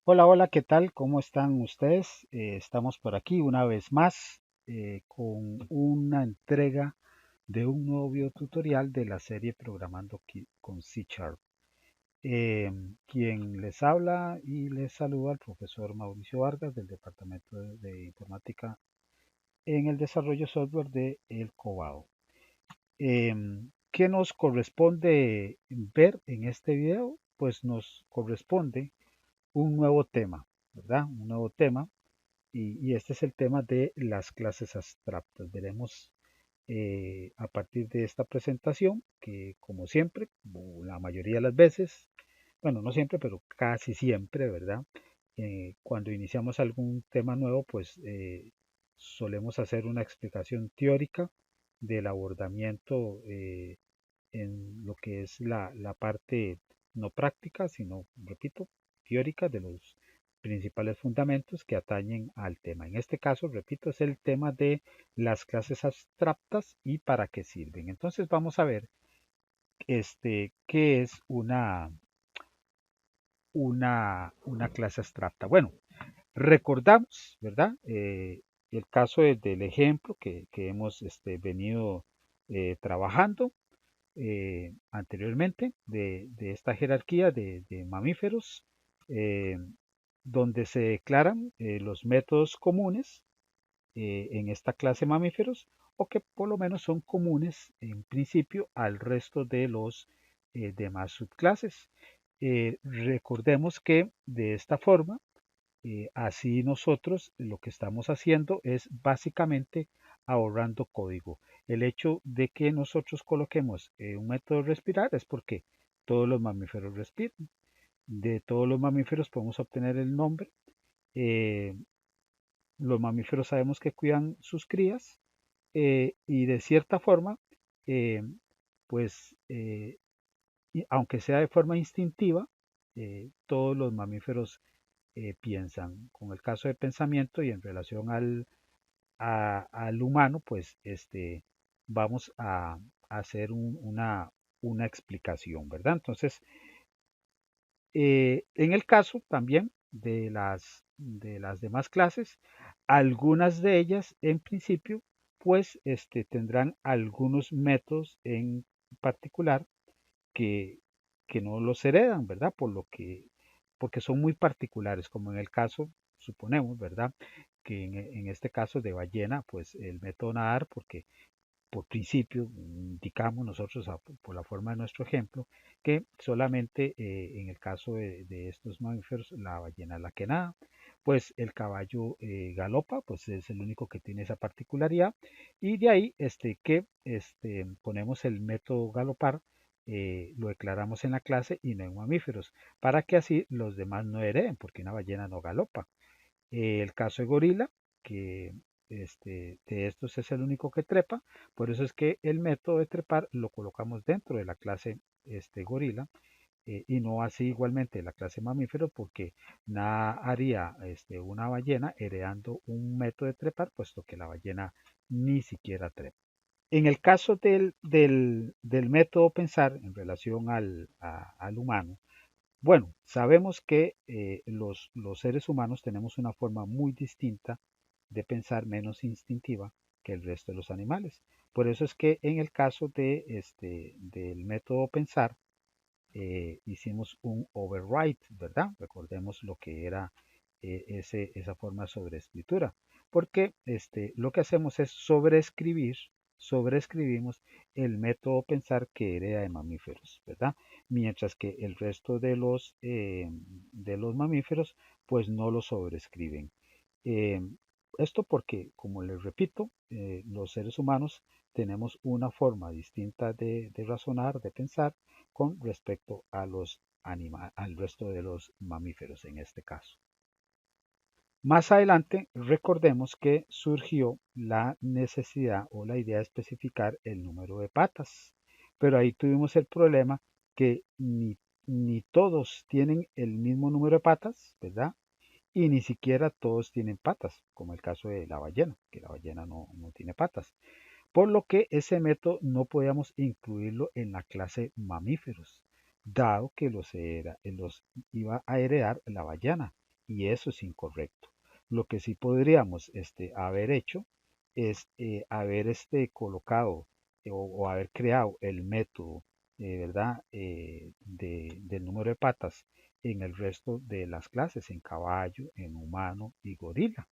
Hola, hola, ¿qué tal? ¿Cómo están ustedes? Estamos por aquí una vez más con una entrega de un nuevo video tutorial de la serie Programando con C Sharp. Quien les habla y les saluda el profesor Mauricio Vargas del Departamento de Informática en el Desarrollo Software de El Cobao. ¿Qué nos corresponde ver en este video? Pues nos corresponde un nuevo tema, ¿verdad? Un nuevo tema y este es el tema de las clases abstractas. Veremos a partir de esta presentación que como siempre, o la mayoría de las veces, bueno, no siempre, pero casi siempre, ¿verdad? Cuando iniciamos algún tema nuevo, pues solemos hacer una explicación teórica del abordamiento en lo que es la parte no práctica, sino, repito, teórica de los principales fundamentos que atañen al tema. En este caso, repito, es el tema de las clases abstractas y para qué sirven. Entonces vamos a ver qué es una clase abstracta. Bueno, recordamos, ¿verdad? El caso del ejemplo que hemos venido trabajando anteriormente de esta jerarquía de mamíferos, eh, donde se declaran los métodos comunes en esta clase mamíferos o que por lo menos son comunes en principio al resto de los demás subclases. Recordemos que de esta forma, así nosotros lo que estamos haciendo es básicamente ahorrando código. El hecho de que nosotros coloquemos un método respirar es porque todos los mamíferos respiran. De todos los mamíferos podemos obtener el nombre. Eh, los mamíferos sabemos que cuidan sus crías y de cierta forma, eh, pues aunque sea de forma instintiva, todos los mamíferos piensan. Con el caso de pensamiento y en relación al humano, pues vamos a hacer una explicación, ¿verdad? Entonces, en el caso también de las demás clases, algunas de ellas en principio, pues tendrán algunos métodos en particular que, que no los heredan, ¿verdad? Porque son muy particulares, como en el caso, suponemos, ¿verdad? Que en este caso de ballena, pues el método nadar, porque por principio indicamos nosotros por la forma de nuestro ejemplo que solamente en el caso de estos mamíferos la ballena es la que nada, pues el caballo galopa, pues es el único que tiene esa particularidad y de ahí que ponemos el método galopar, lo declaramos en la clase y no en mamíferos, para que así los demás no hereden, porque una ballena no galopa. El caso de gorila, que de estos es el único que trepa, por eso es que el método de trepar lo colocamos dentro de la clase gorila y no así igualmente la clase mamífero, porque nada haría una ballena heredando un método de trepar, puesto que la ballena ni siquiera trepa. En el caso del método pensar en relación al humano, bueno, sabemos que los seres humanos tenemos una forma muy distinta de pensar, menos instintiva que el resto de los animales. Por eso es que en el caso del método pensar, hicimos un override, ¿verdad? Recordemos lo que era esa forma de sobreescritura. Porque lo que hacemos es sobreescribimos el método pensar que hereda de mamíferos, ¿verdad? Mientras que el resto de los mamíferos, pues no lo sobreescriben. Eh, Esto porque, como les repito, los seres humanos tenemos una forma distinta de razonar, de pensar, con respecto al resto de los mamíferos en este caso. Más adelante, recordemos que surgió la necesidad o la idea de especificar el número de patas, pero ahí tuvimos el problema que ni todos tienen el mismo número de patas, ¿verdad? Y ni siquiera todos tienen patas, como el caso de la ballena, que la ballena no tiene patas. Por lo que ese método no podíamos incluirlo en la clase mamíferos, dado que los iba a heredar la ballena. y eso es incorrecto. Lo que sí podríamos haber hecho es haber colocado o haber creado el método, ¿verdad? Del número de patas en el resto de las clases, en caballo, en humano y gorila.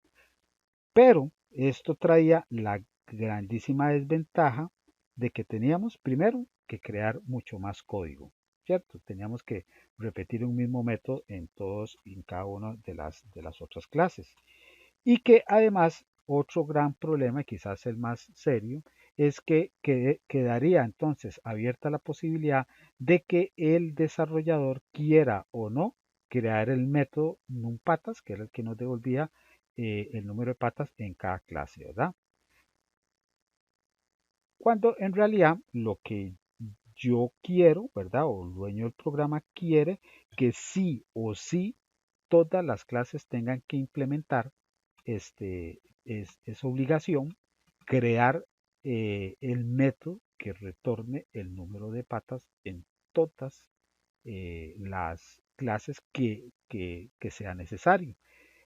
Pero esto traía la grandísima desventaja de que teníamos primero que crear mucho más código, ¿cierto? Teníamos que repetir un mismo método en todos y en cada una de las otras clases. Y que además otro gran problema, y quizás el más serio, es que quedaría entonces abierta la posibilidad de que el desarrollador quiera o no crear el método NumPatas, que era el que nos devolvía el número de patas en cada clase, ¿verdad? Cuando en realidad lo que yo quiero, ¿verdad? O el dueño del programa quiere que sí o sí todas las clases tengan que implementar es obligación crear el método que retorne el número de patas en todas las clases que sea necesario.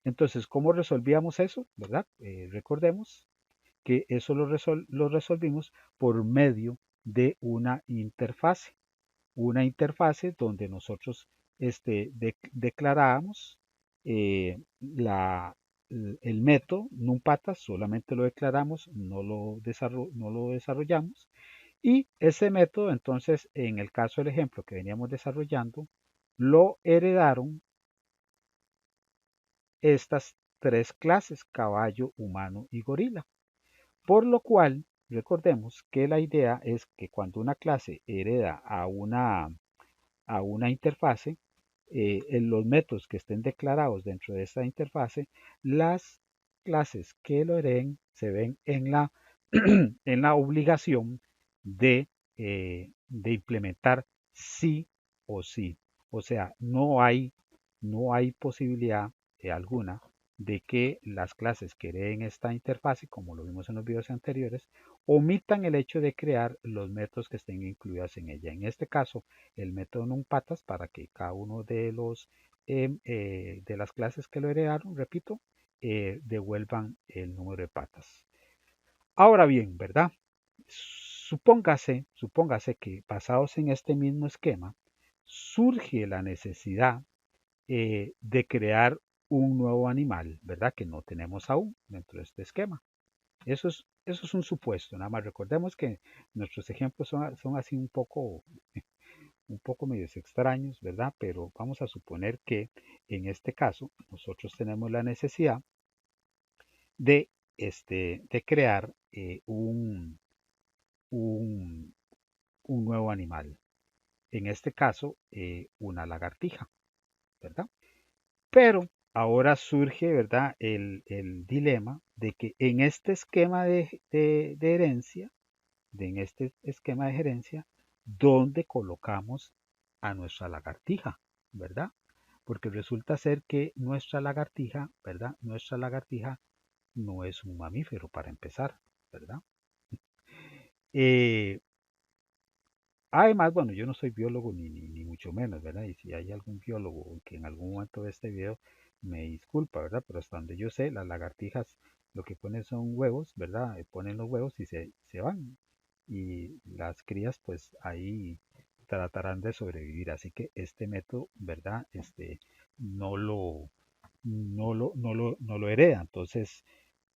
Entonces, ¿cómo resolvíamos eso? ¿Verdad? Recordemos que eso lo resolvimos por medio de una interfase donde nosotros declarábamos el método NumPatas, solamente lo declaramos, no lo desarrollamos, y ese método entonces, en el caso del ejemplo que veníamos desarrollando, lo heredaron estas tres clases, caballo, humano y gorila. Por lo cual, recordemos que la idea es que cuando una clase hereda a una interfase, en los métodos que estén declarados dentro de esta interfase, las clases que lo hereden se ven en la obligación de implementar sí o sí. O sea, no hay posibilidad alguna de que las clases que hereden esta interfase, como lo vimos en los videos anteriores, omitan el hecho de crear los métodos que estén incluidos en ella. En este caso, el método NumPatas para que cada uno de los de las clases que lo heredaron, repito, devuelvan el número de patas. Ahora bien, ¿verdad? Supóngase que basados en este mismo esquema, surge la necesidad de crear un nuevo animal, ¿verdad? Que no tenemos aún dentro de este esquema. Eso es un supuesto, nada más recordemos que nuestros ejemplos son así un poco medios extraños, ¿verdad? Pero vamos a suponer que en este caso nosotros tenemos la necesidad de, de crear un, un nuevo animal. En este caso, una lagartija, ¿verdad? Pero ahora surge, ¿verdad? El dilema de que en este esquema de herencia, en este esquema de gerencia, ¿dónde colocamos a nuestra lagartija? ¿Verdad? Porque resulta ser que nuestra lagartija, ¿verdad? Nuestra lagartija no es un mamífero para empezar, ¿verdad? Eh, Además, bueno, yo no soy biólogo ni mucho menos, ¿verdad? Y si hay algún biólogo que en algún momento de este video me disculpa, ¿verdad? Pero hasta donde yo sé, las lagartijas lo que ponen son huevos, ¿verdad? Ponen los huevos y se van. Y las crías, pues ahí tratarán de sobrevivir. Así que este método, ¿verdad? No lo, no lo hereda. Entonces,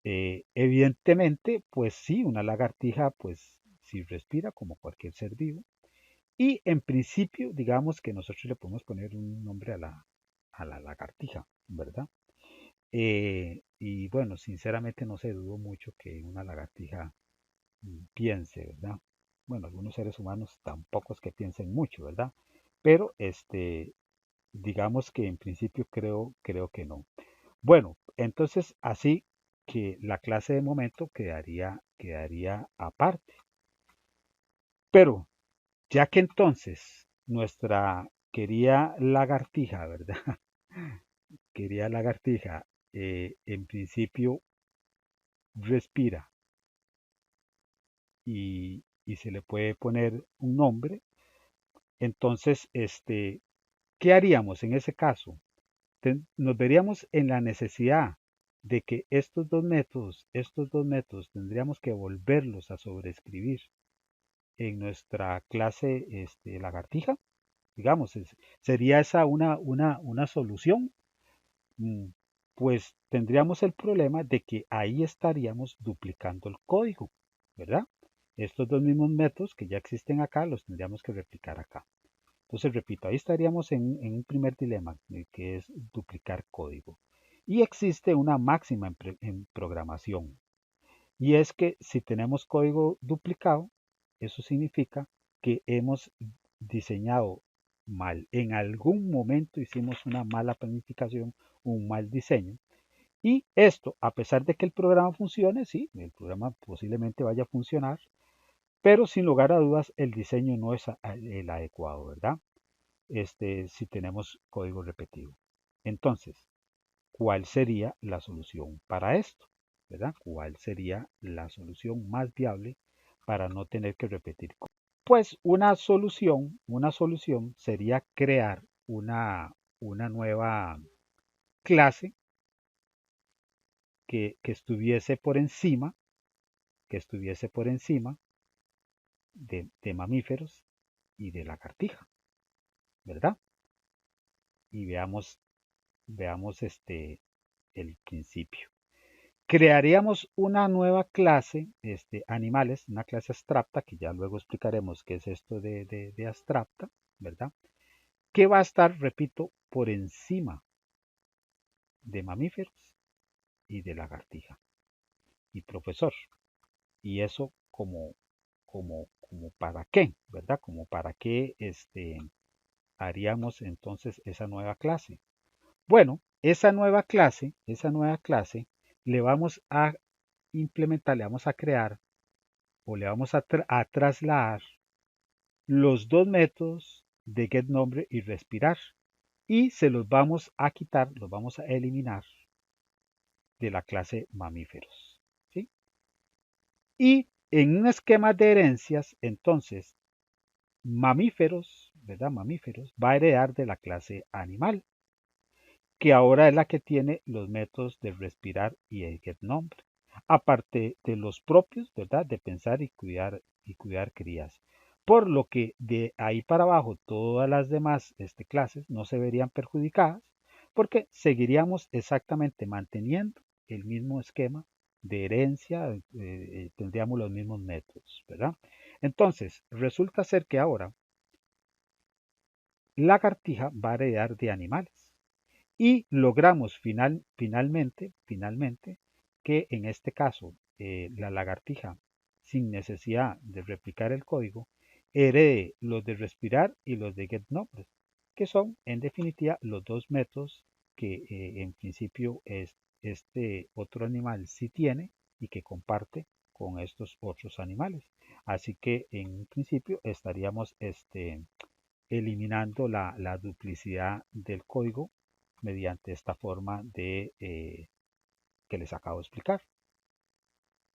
evidentemente, pues sí, una lagartija, pues si respira como cualquier ser vivo, y en principio, digamos que nosotros le podemos poner un nombre a la lagartija, ¿verdad? Y bueno, sinceramente no se dudo mucho que una lagartija piense, ¿verdad? Bueno, algunos seres humanos tampoco es que piensen mucho, ¿verdad? Pero digamos que en principio creo que no. Bueno, entonces así que la clase de momento quedaría aparte. Pero ya que entonces nuestra querida lagartija, ¿verdad? Querida lagartija, en principio respira y se le puede poner un nombre, entonces, ¿qué haríamos en ese caso? nos veríamos en la necesidad de que estos dos métodos tendríamos que volverlos a sobreescribir en nuestra clase lagartija. Digamos, sería esa una solución. Mm, Pues tendríamos el problema de que ahí estaríamos duplicando el código, ¿verdad? Estos dos mismos métodos que ya existen acá los tendríamos que replicar acá. Entonces, repito, ahí estaríamos en un primer dilema, que es duplicar código. Y existe una máxima en programación, y es que si tenemos código duplicado, eso significa que hemos diseñado mal. En algún momento hicimos una mala planificación, un mal diseño. Y esto, a pesar de que el programa funcione, sí, el programa posiblemente vaya a funcionar, pero sin lugar a dudas el diseño no es el adecuado, ¿verdad? Si tenemos código repetido. Entonces, ¿cuál sería la solución para esto? ¿Verdad? ¿Cuál sería la solución más viable para no tener que repetir? Pues una solución sería crear una nueva clase que estuviese por encima, de mamíferos y de lagartija, ¿verdad? Y veamos el principio. Crearíamos una nueva clase, animales, una clase abstracta, que ya luego explicaremos qué es esto de abstracta, ¿verdad? Que va a estar, repito, por encima de mamíferos y de lagartija. Y profesor, ¿y eso como para qué? ¿Verdad? Como para qué haríamos entonces esa nueva clase. Bueno, esa nueva clase le vamos a implementar, le vamos a crear o le vamos a trasladar los dos métodos de getNombre y respirar, y se los vamos a quitar, los vamos a eliminar de la clase mamíferos, ¿sí? Y en un esquema de herencias, entonces, mamíferos, ¿verdad? Mamíferos va a heredar de la clase animal, que ahora es la que tiene los métodos de respirar y el getNombre, aparte de los propios, ¿verdad? De pensar y cuidar crías. Por lo que de ahí para abajo todas las demás clases no se verían perjudicadas, porque seguiríamos exactamente manteniendo el mismo esquema de herencia, tendríamos los mismos métodos, ¿verdad? Entonces, resulta ser que ahora lagartija va a heredar de animales. Y logramos finalmente, que en este caso la lagartija, sin necesidad de replicar el código, herede los de respirar y los de getNombre, que son en definitiva los dos métodos que en principio este otro animal sí tiene y que comparte con estos otros animales. Así que en principio estaríamos eliminando la duplicidad del código mediante esta forma que les acabo de explicar.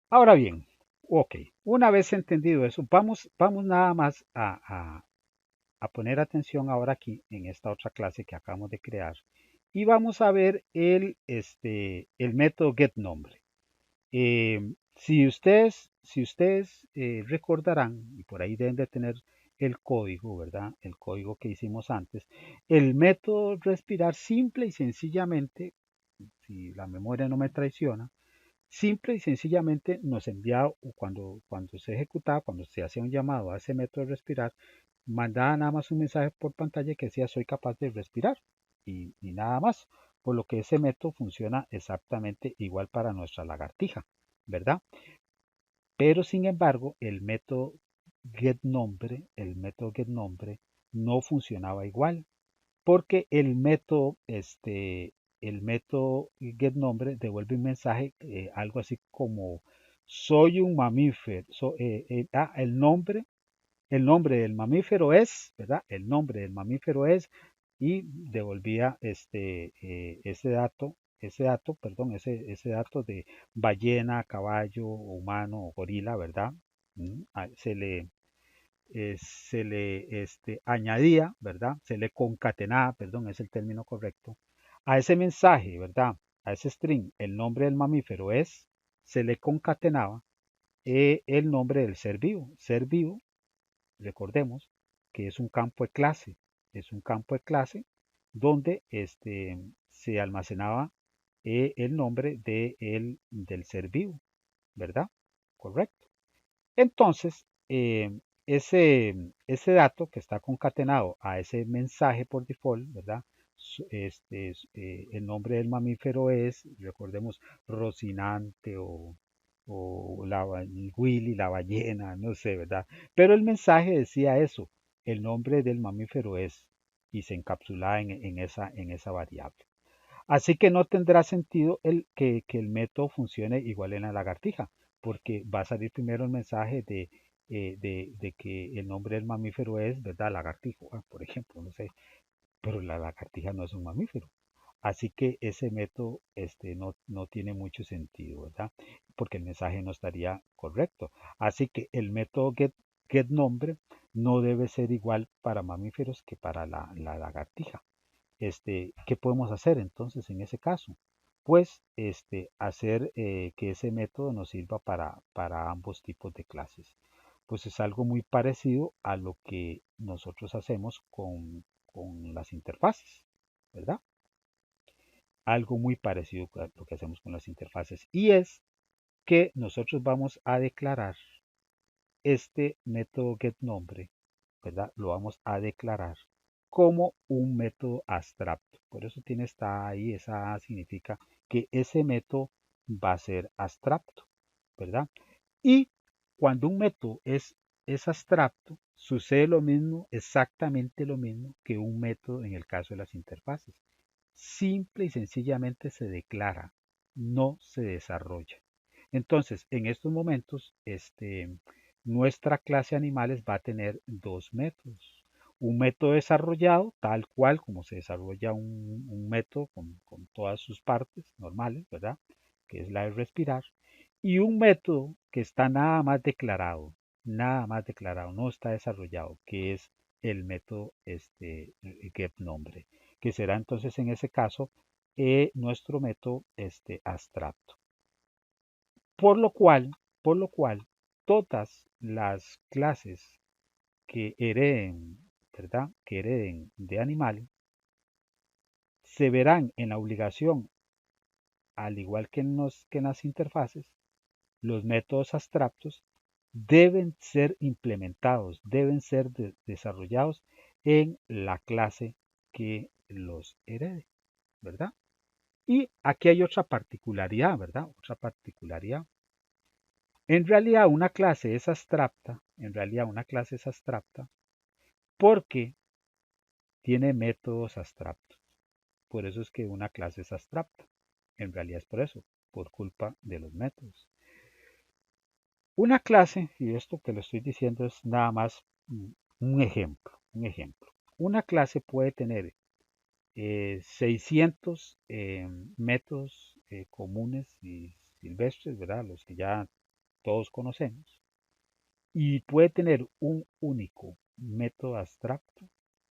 Ahora bien, ok, una vez entendido eso, vamos nada más a poner atención ahora aquí en esta otra clase que acabamos de crear, y vamos a ver el método getNombre. Si ustedes recordarán, y por ahí deben de tener el código, ¿verdad? El código que hicimos antes. El método respirar simple y sencillamente, si la memoria no me traiciona, simple y sencillamente nos enviaba, cuando se ejecutaba, cuando se hacía un llamado a ese método de respirar, mandaba nada más un mensaje por pantalla que decía soy capaz de respirar y nada más. Por lo que ese método funciona exactamente igual para nuestra lagartija, ¿verdad? Pero sin embargo, el método getNombre no funcionaba igual, porque el método getNombre devuelve un mensaje, algo así como soy un mamífero. El nombre del mamífero es, ¿verdad? El nombre del mamífero es, y devolvía ese dato de ballena, caballo, humano o gorila, ¿verdad? Se le añadía, ¿verdad? Se le concatenaba, perdón, es el término correcto, A ese mensaje, ¿verdad? A ese string, el nombre del mamífero se le concatenaba el nombre del ser vivo. Ser vivo, recordemos que es un campo de clase, es un campo de clase donde se almacenaba el nombre del ser vivo, ¿verdad? Correcto. Entonces, ese dato que está concatenado a ese mensaje por default, ¿verdad? El nombre del mamífero es, recordemos, Rocinante o Willy, la ballena, no sé, ¿verdad? Pero el mensaje decía eso, el nombre del mamífero es, y se encapsulaba en esa variable. Así que no tendrá sentido que el método funcione igual en la lagartija, porque va a salir primero el mensaje de que el nombre del mamífero es, ¿verdad? Lagartijo, por ejemplo, no sé, pero la lagartija no es un mamífero. Así que ese método no tiene mucho sentido, ¿verdad? Porque el mensaje no estaría correcto. Así que el método getNombre no debe ser igual para mamíferos que para la lagartija. ¿Qué podemos hacer entonces en ese caso? Pues hacer que ese método nos sirva para ambos tipos de clases. Pues es algo muy parecido a lo que nosotros hacemos con las interfaces, ¿verdad? Algo muy parecido a lo que hacemos con las interfaces. Y es que nosotros vamos a declarar este método getNombre, ¿verdad? Lo vamos a declarar como un método abstracto. Por eso está ahí, esa significa que ese método va a ser abstracto, ¿verdad? Y cuando un método es abstracto, sucede lo mismo, exactamente lo mismo que un método en el caso de las interfaces. Simple y sencillamente se declara, no se desarrolla. Entonces, en estos momentos, nuestra clase animales va a tener dos métodos. Un método desarrollado, tal cual como se desarrolla un método con todas sus partes normales, ¿verdad? Que es la de respirar. Y un método que está nada más declarado, no está desarrollado, que es el método getNombre, que será entonces en ese caso nuestro método abstracto. Por lo cual, todas las clases que hereden, ¿verdad? Que hereden de animales, se verán en la obligación, al igual que en las interfaces, los métodos abstractos deben ser implementados, deben ser desarrollados en la clase que los herede, ¿verdad? Y aquí hay otra particularidad, ¿verdad? Otra particularidad. En realidad una clase es abstracta, porque tiene métodos abstractos. Por eso es que una clase es abstracta. En realidad es por eso, por culpa de los métodos. Una clase, y esto que lo estoy diciendo es nada más un ejemplo. Una clase puede tener 600 métodos comunes y silvestres, ¿verdad? Los que ya todos conocemos. Y puede tener un único método abstracto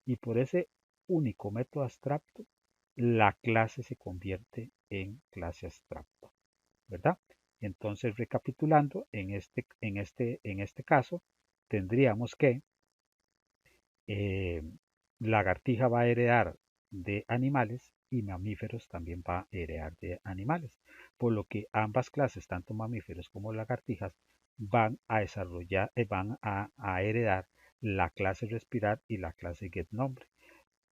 y por ese único método abstracto la clase se convierte en clase abstracta, ¿verdad? Entonces, recapitulando, en este caso, tendríamos que eh, lagartija va a heredar de animales y mamíferos también va a heredar de animales, por lo que ambas clases, tanto mamíferos como lagartijas, van a desarrollar, heredar la clase respirar y la clase getNombre.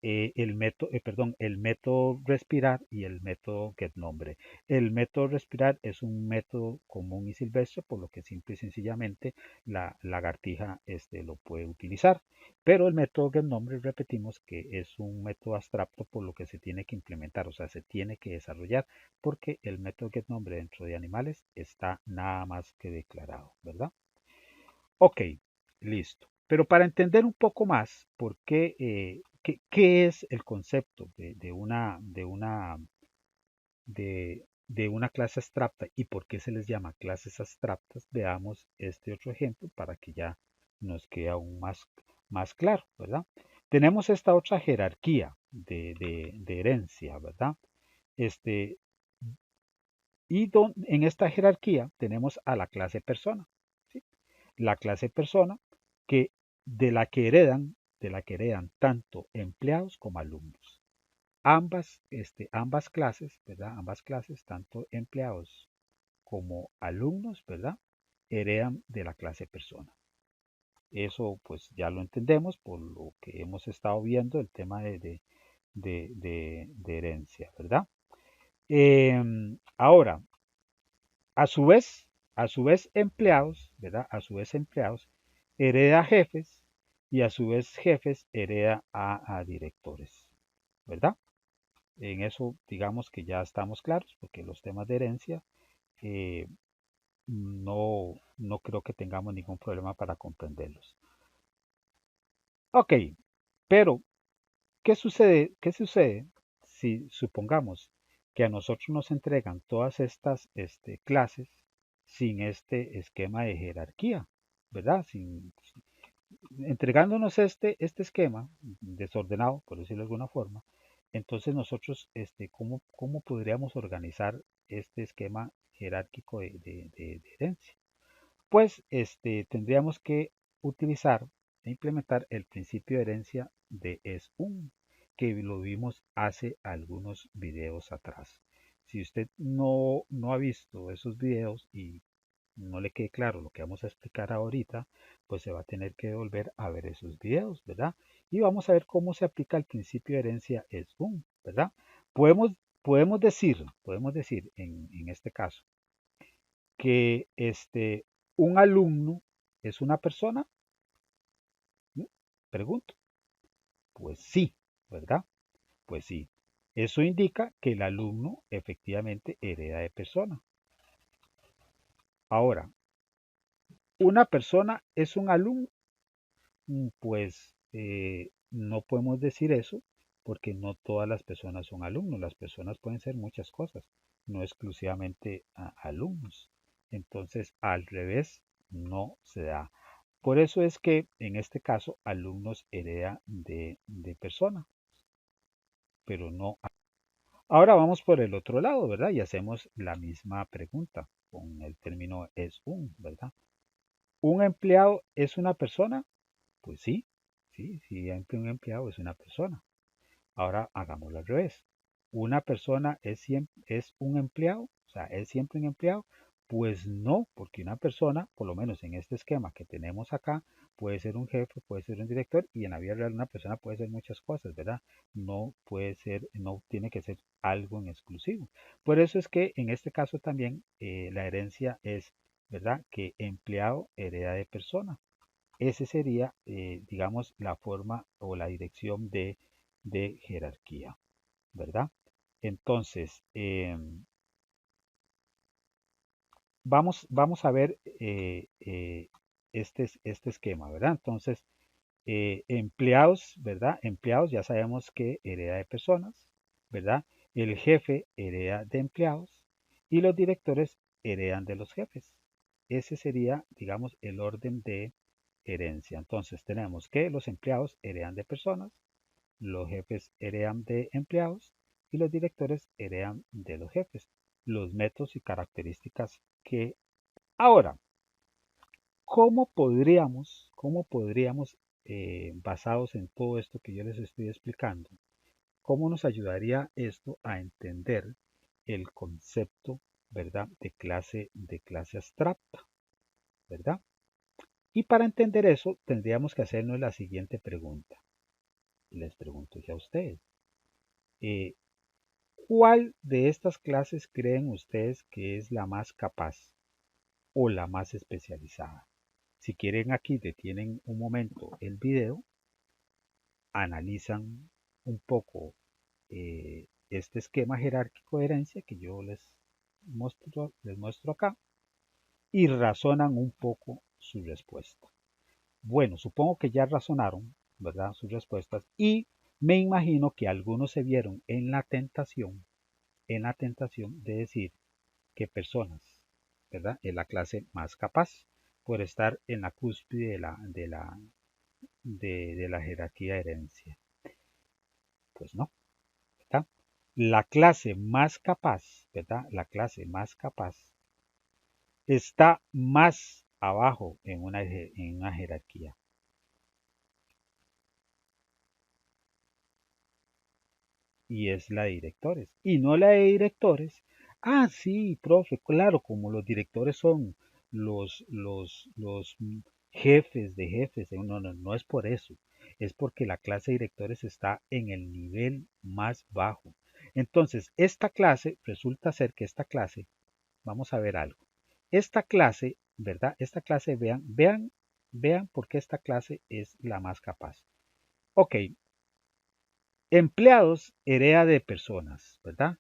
El método respirar y el método getNombre. El método respirar es un método común y silvestre, por lo que simple y sencillamente la lagartija lo puede utilizar. Pero el método getNombre, repetimos que es un método abstracto, por lo que se tiene que implementar, o sea, se tiene que desarrollar, porque el método getNombre dentro de animales está nada más que declarado, ¿verdad? Ok, listo. Pero para entender un poco más por qué es el concepto de una clase abstracta y por qué se les llama clases abstractas, veamos este otro ejemplo para que ya nos quede aún más claro, ¿verdad? tenemos esta otra jerarquía de herencia, ¿verdad? Este, en esta jerarquía tenemos a la clase persona, ¿sí? La clase persona que de la que heredan tanto empleados como alumnos. Ambas clases, ¿verdad? Ambas clases, tanto empleados como alumnos, ¿verdad? Heredan de la clase persona. Eso pues ya lo entendemos por lo que hemos estado viendo, el tema de herencia, ¿verdad? Ahora, a su vez empleados, ¿verdad? A su vez empleados hereda jefes y a su vez jefes hereda a directores, ¿verdad? En eso digamos que ya estamos claros porque los temas de herencia eh, no creo que tengamos ningún problema para comprenderlos. Ok, pero ¿qué sucede si supongamos que a nosotros nos entregan todas estas clases sin este esquema de jerarquía, ¿verdad? Entregándonos este esquema desordenado, por decirlo de alguna forma, entonces nosotros, ¿cómo podríamos organizar este esquema jerárquico de herencia? Pues tendríamos que utilizar e implementar el principio de herencia de Es-Un, que lo vimos hace algunos videos atrás. Si usted no ha visto esos videos y no le quede claro lo que vamos a explicar ahorita, pues se va a tener que volver a ver esos videos, ¿verdad? Y vamos a ver cómo se aplica el principio de herencia Es-Un, ¿verdad? Podemos, podemos decir en este caso, que un alumno es una persona. ¿Mm? Pregunto. Pues sí, ¿verdad? Pues sí. Eso indica que el alumno efectivamente hereda de persona. Ahora, ¿una persona es un alumno? Pues no podemos decir eso porque no todas las personas son alumnos. Las personas pueden ser muchas cosas, no exclusivamente alumnos. Entonces, al revés, no se da. Por eso es que en este caso alumnos hereda de persona, pero no. Ahora vamos por el otro lado, ¿verdad? Y hacemos la misma pregunta con el término es un, ¿verdad? ¿Un empleado es una persona? Pues sí, sí, un empleado es una persona. Ahora hagámoslo al revés. ¿Una persona es un empleado? O sea, ¿es siempre un empleado? Pues no, porque una persona, por lo menos en este esquema que tenemos acá, puede ser un jefe, puede ser un director y en la vida real una persona puede ser muchas cosas, ¿verdad? No puede ser, no tiene que ser algo en exclusivo. Por eso es que en este caso también la herencia es, ¿verdad? Que empleado hereda de persona. Ese sería, digamos, la forma o la dirección de jerarquía, ¿verdad? Entonces, vamos a ver este esquema, ¿verdad? Entonces, empleados, ¿verdad? Empleados ya sabemos que hereda de personas, ¿verdad? El jefe hereda de empleados y los directores heredan de los jefes. Ese sería, digamos, el orden de herencia. Entonces tenemos que los empleados heredan de personas, los jefes heredan de empleados y los directores heredan de los jefes. Los métodos y características que ahora, cómo podríamos basados en todo esto que yo les estoy explicando, cómo nos ayudaría esto a entender el concepto, ¿verdad? De clase abstracta, ¿verdad? Y para entender eso, tendríamos que hacernos la siguiente pregunta. Les pregunto ya a ustedes. eh, ¿Cuál de estas clases creen ustedes que es la más capaz o la más especializada? Si quieren aquí detienen un momento el video, analizan un poco este esquema jerárquico de herencia que yo les muestro acá y razonan un poco su respuesta. Bueno, supongo que ya razonaron, ¿verdad? Sus respuestas y me imagino que algunos se vieron en la tentación de decir que personas, ¿verdad? Es la clase más capaz por estar en la cúspide de la jerarquía de herencia. Pues no, ¿verdad? La clase más capaz, ¿verdad? La clase más capaz está más abajo en una jerarquía. Y es la de directores. Y no la de directores. Ah, sí, profe, claro, como los directores son los jefes de jefes. No, no, no es por eso. Es porque la clase de directores está en el nivel más bajo. Entonces, esta clase, resulta ser que esta clase, vamos a ver algo. Esta clase, ¿verdad? Esta clase, vean por qué esta clase es la más capaz. Ok, empleados hereda de personas, ¿verdad?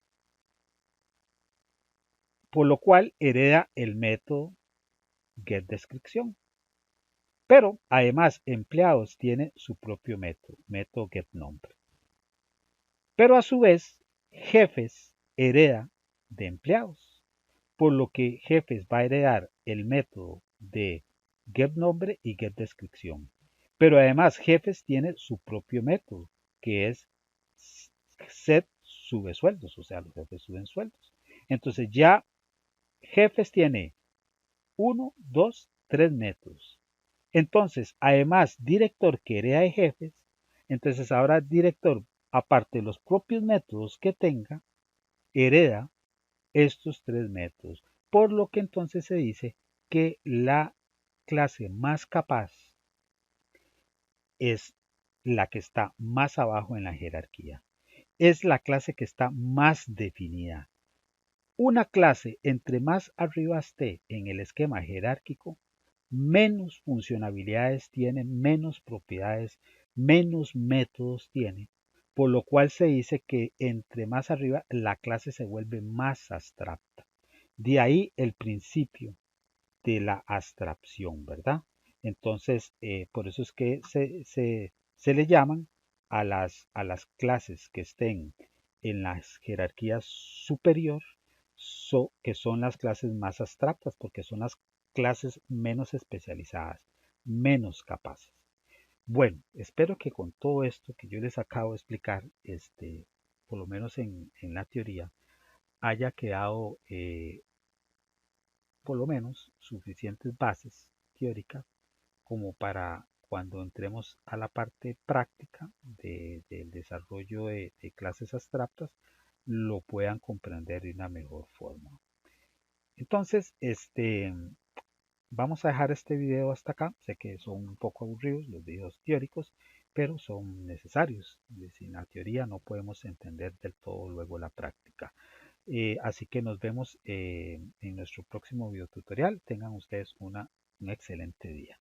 Por lo cual hereda el método getDescripción. Pero además empleados tiene su propio método getNumber. Pero a su vez jefes hereda de empleados, por lo que jefes va a heredar el método de getNumber y getDescripción. Pero además jefes tiene su propio método, que es set sube sueldos, o sea, los jefes suben sueldos. Entonces ya jefes tiene 1, 2, 3 métodos. Entonces, además, director que hereda de jefes, entonces ahora director, aparte de los propios métodos que tenga, hereda estos 3 métodos. Por lo que entonces se dice que la clase más capaz es la que está más abajo en la jerarquía. Es la clase que está más definida. Una clase, entre más arriba esté en el esquema jerárquico, menos funcionalidades tiene, menos propiedades, menos métodos tiene, por lo cual se dice que entre más arriba la clase se vuelve más abstracta. De ahí el principio de la abstracción, ¿verdad? Entonces, por eso es que se le llaman a las clases que estén en las jerarquías superior, que son las clases más abstractas, porque son las clases menos especializadas, menos capaces. Bueno, espero que con todo esto que yo les acabo de explicar, por lo menos en la teoría, haya quedado por lo menos suficientes bases teóricas como para cuando entremos a la parte práctica del desarrollo de clases abstractas, lo puedan comprender de una mejor forma. Entonces, vamos a dejar este video hasta acá. Sé que son un poco aburridos los videos teóricos, pero son necesarios. Sin la teoría no podemos entender del todo luego la práctica. Así que nos vemos en nuestro próximo video tutorial. Tengan ustedes un excelente día.